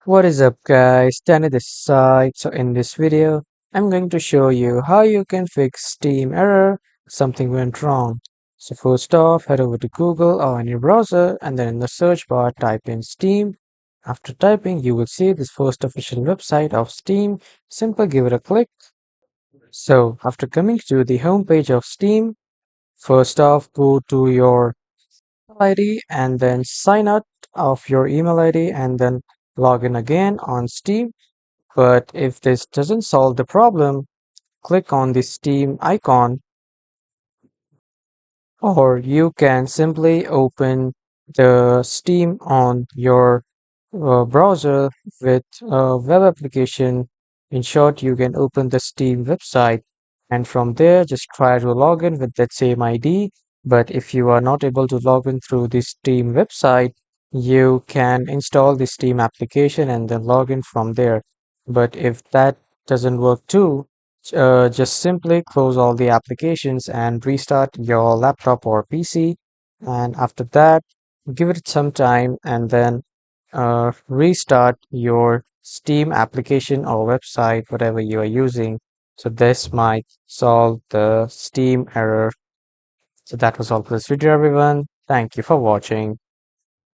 What is up guys, Danny this side. So in this video, I'm going to show you how you can fix Steam error, something went wrong. So first off, head over to Google or any browser and then in the search bar type in Steam. After typing, you will see this first official website of Steam. Simply give it a click. So after coming to the home page of Steam, first off go to your ID and then sign out of your email ID and then log in again on Steam. But if this doesn't solve the problem, click on the Steam icon, or you can simply open the Steam on your browser with a web application. In short, you can open the Steam website and from there just try to log in with that same ID. But if you are not able to log in through the Steam website, you can install the Steam application and then log in from there. But if that doesn't work too, just simply close all the applications and restart your laptop or PC. And after that, give it some time and then restart your Steam application or website, whatever you are using. So this might solve the Steam error. So that was all for this video, everyone. Thank you for watching.